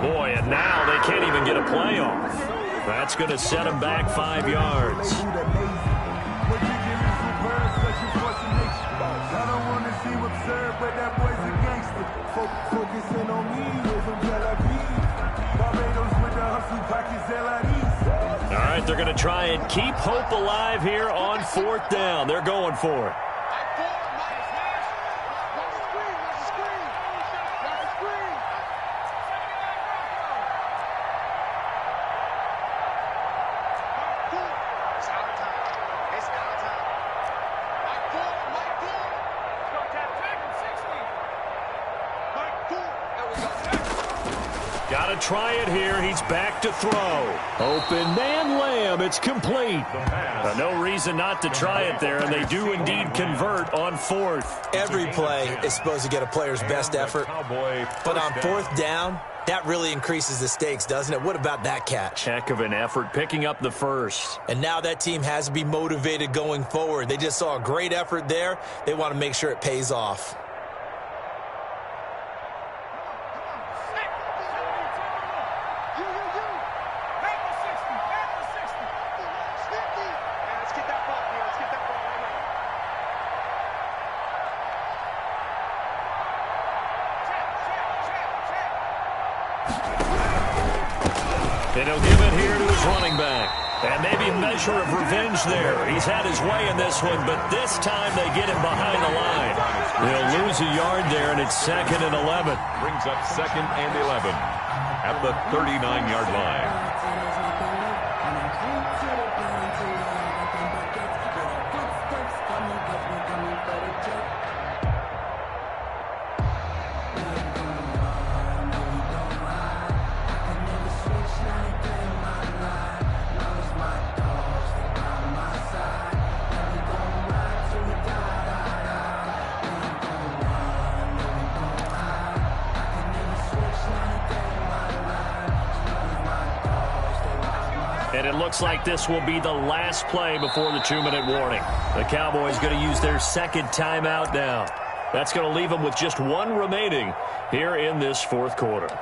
Boy, and now they can't even get a play off. That's going to set them back 5 yards. All right, they're going to try and keep hope alive here on 4th down. They're going for it. Got to try it here. He's back to throw. Open man, Lamb. It's complete. No reason not to try it there, and they do indeed convert on 4th. Every play is supposed to get a player's best effort. But on 4th down, that really increases the stakes, doesn't it? What about that catch? Heck of an effort, picking up the 1st. And now that team has to be motivated going forward. They just saw a great effort there. They want to make sure it pays off. And he'll give it here to his running back. And maybe a measure of revenge there. He's had his way in this one, but this time they get him behind the line. They'll lose a yard there, and it's 2nd and 11. Brings up 2nd and 11 at the 39-yard line. And it looks like this will be the last play before the 2-minute warning. The Cowboys going to use their second timeout now. That's going to leave them with just one remaining here in this fourth quarter.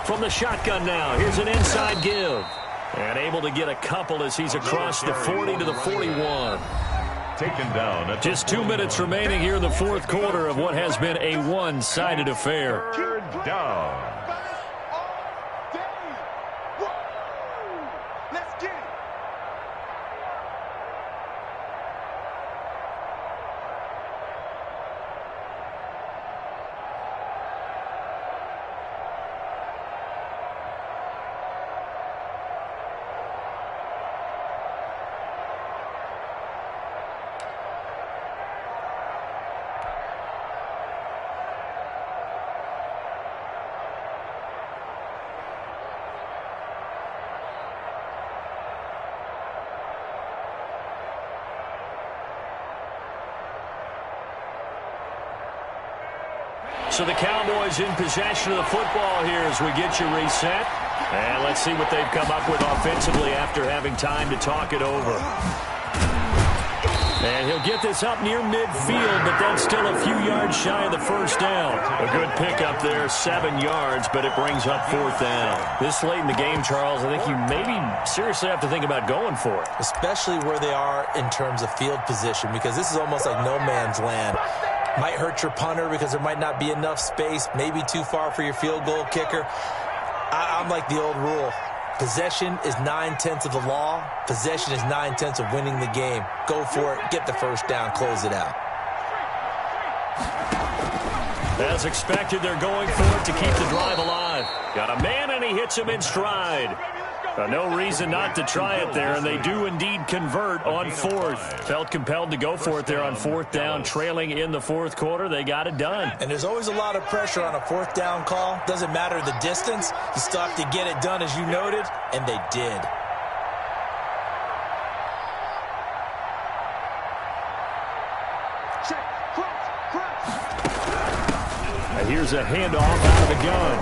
From the shotgun now, here's an inside give. And able to get a couple as he's across the 40 to the 41. Taken down. Just 2 minutes remaining here in the fourth quarter of what has been a one-sided affair. Third down. Let's get it. So the Cowboys in possession of the football here as we get you reset. And let's see what they've come up with offensively after having time to talk it over. And he'll get this up near midfield, but that's still a few yards shy of the first down. A good pickup there, 7 yards, but it brings up 4th down. This late in the game, Charles, I think you maybe seriously have to think about going for it. Especially where they are in terms of field position, because this is almost like no man's land. Might hurt your punter because there might not be enough space, maybe too far for your field goal kicker. I'm like the old rule. Possession is 9/10 of the law. Possession is 9/10 of winning the game. Go for it. Get the first down. Close it out. As expected, they're going for it to keep the drive alive. Got a man, and he hits him in stride. No reason not to try it there, and they do indeed convert on 4th. Felt compelled to go for it there on 4th down, trailing in the fourth quarter. They got it done. And there's always a lot of pressure on a 4th down call. Doesn't matter the distance. You still have to get it done, as you noted, and they did. And here's a handoff out of the gun.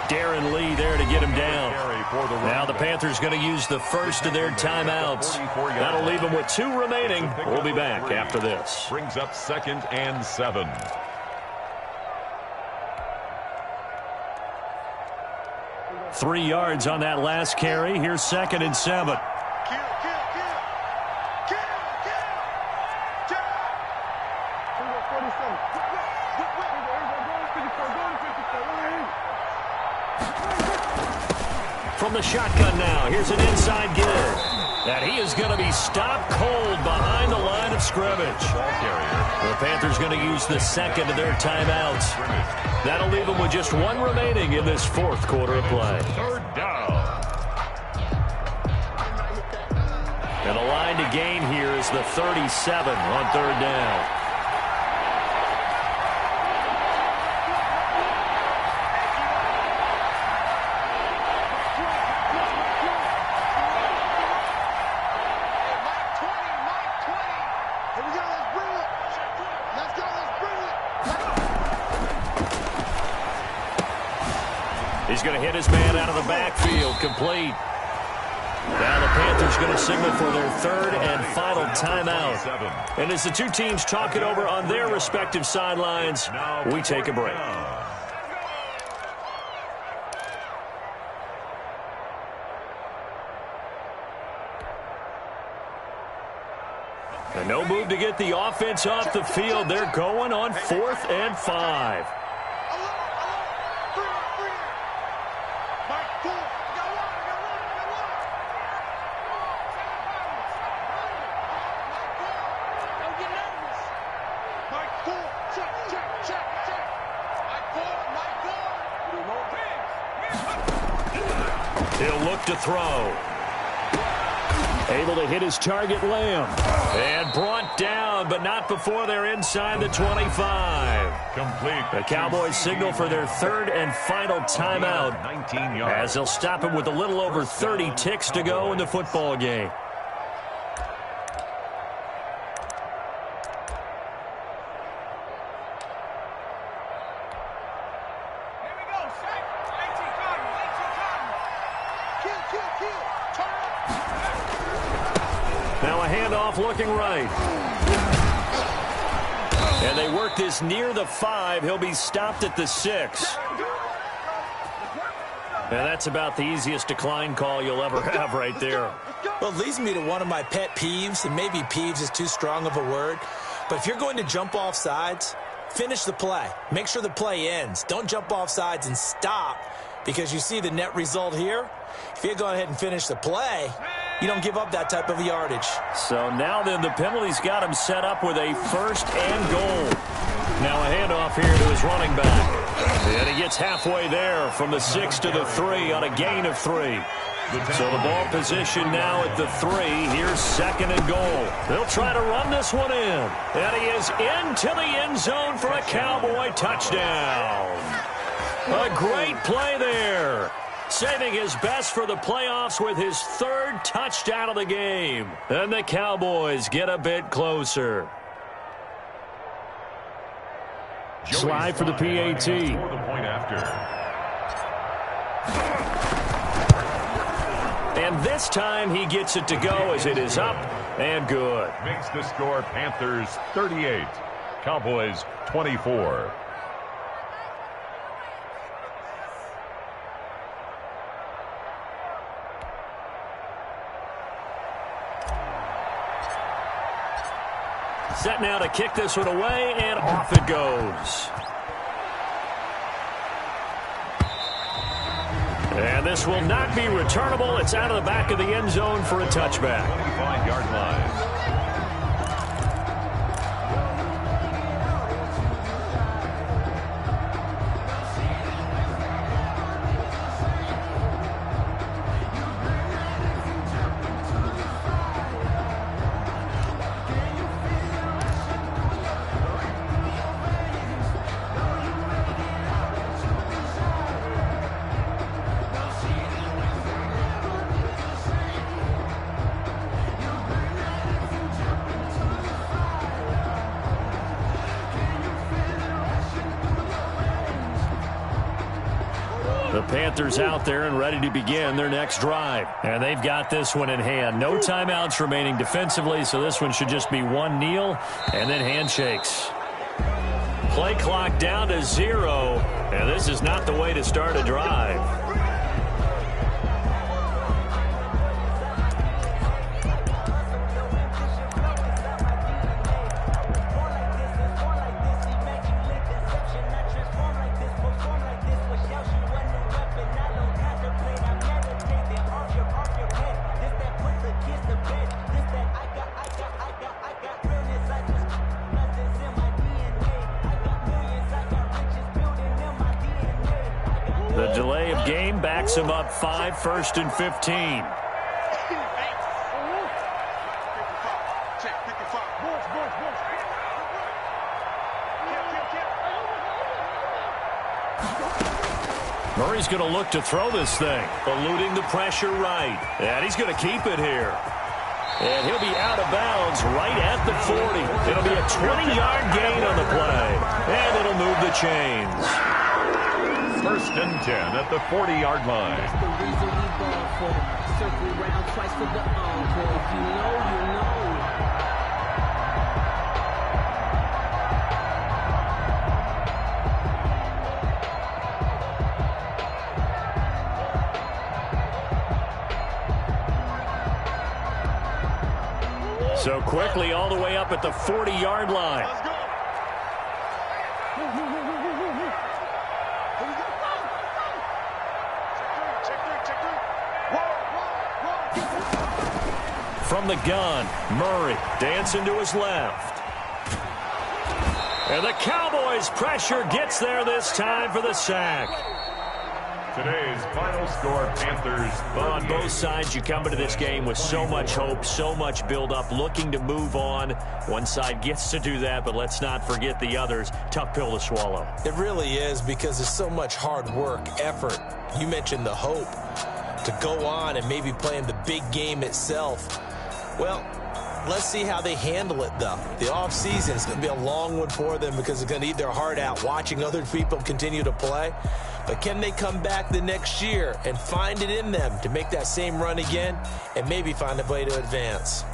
Darren Lee there to get him down. Now the Panthers going to use the first of their timeouts. That'll leave them with 2 remaining. We'll be back after this. Brings up 2nd and 7. Three yards on that last carry. Here's 2nd and 7. From the shotgun now, here's an inside give. And he is going to be stopped cold behind the line of scrimmage. The Panthers going to use the second of their timeouts. That'll leave them with just 1 remaining in this fourth quarter of play. Third down. And the line to gain here is the 37 on 3rd down. Let's He's going to hit his man out of the backfield, complete. Now the Panthers going to signal for their third and final timeout. And as the two teams talk it over on their respective sidelines, we take a break. And no move to get the offense off the field. They're going on 4th and 5. He'll look to throw. Able to hit his target, Lamb. And brought down, but not before they're inside the 25. Complete. The Cowboys signal for their third and final timeout 19 yards. as they'll stop him with a little over 30 ticks to go in the football game. Now a handoff looking right. And they work this near the 5. He'll be stopped at the 6. And that's about the easiest decline call you'll ever have right there. Well, it leads me to one of my pet peeves, and maybe peeves is too strong of a word. But if you're going to jump off sides, finish the play. Make sure the play ends. Don't jump off sides and stop because you see the net result here. If you go ahead and finish the play, you don't give up that type of yardage. So now then the penalty's got him set up with a 1st and goal. Now a handoff here to his running back. And he gets halfway there from the 6 to the 3 on a gain of 3. So the ball position now at the 3. Here's 2nd and goal. They'll try to run this one in. And he is into the end zone for a Cowboy touchdown. A great play there. Saving his best for the playoffs with his 3rd touchdown of the game. And the Cowboys get a bit closer. Slide for the PAT. For the point after. And this time he gets it to go as it is up and good. Makes the score Panthers 38, Cowboys 24. Set now to kick this one away, and off it goes. And this will not be returnable. It's out of the back of the end zone for a touchback. 25-yard line. The Panthers out there and ready to begin their next drive. And they've got this one in hand. No timeouts remaining defensively, so this one should just be one kneel and then handshakes. Play clock down to 0, and this is not the way to start a drive. The delay of game backs him up 5, 1st and 15. Murray's going to look to throw this thing, eluding the pressure right. And he's going to keep it here. And he'll be out of bounds right at the 40. It'll be a 20-yard gain on the play. And it'll move the chains. 1st and 10 at the 40-yard line. circle round twice for the encore. If you know, you know. So quickly all the way up at the 40-yard line. Let's go. From the gun, Murray dancing to his left. And the Cowboys' pressure gets there this time for the sack. Today's final score, Panthers. Well, on both sides, you come into this game with so much hope, so much build-up, looking to move on. One side gets to do that, but let's not forget the others. Tough pill to swallow. It really is, because there's so much hard work, effort. You mentioned the hope to go on and maybe play in the big game itself. Well, let's see how they handle it, though. The offseason is going to be a long one for them because they're going to eat their heart out watching other people continue to play. But can they come back the next year and find it in them to make that same run again and maybe find a way to advance?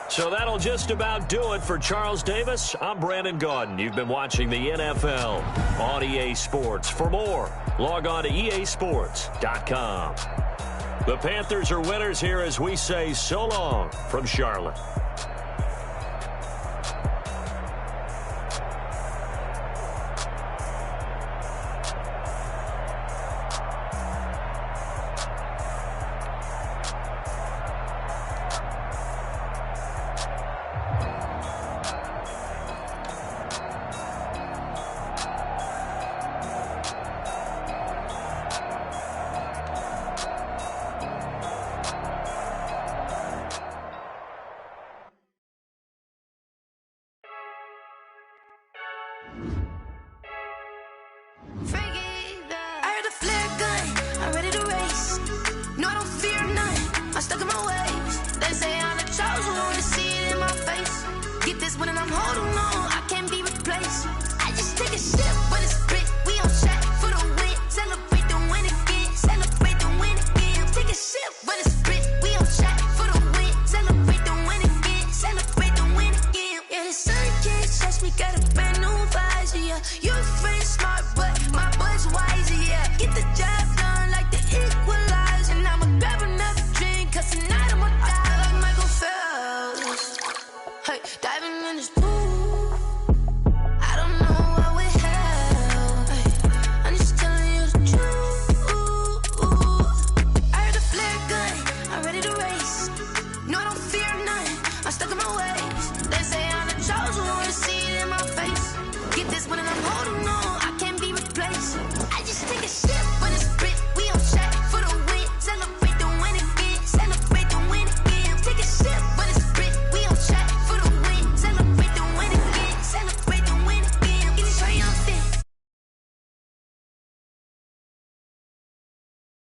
So that'll just about do it for Charles Davis. I'm Brandon Gaudin. You've been watching the NFL on EA Sports. For more, log on to easports.com. The Panthers are winners here as we say so long from Charlotte. Stuck in my ways. They say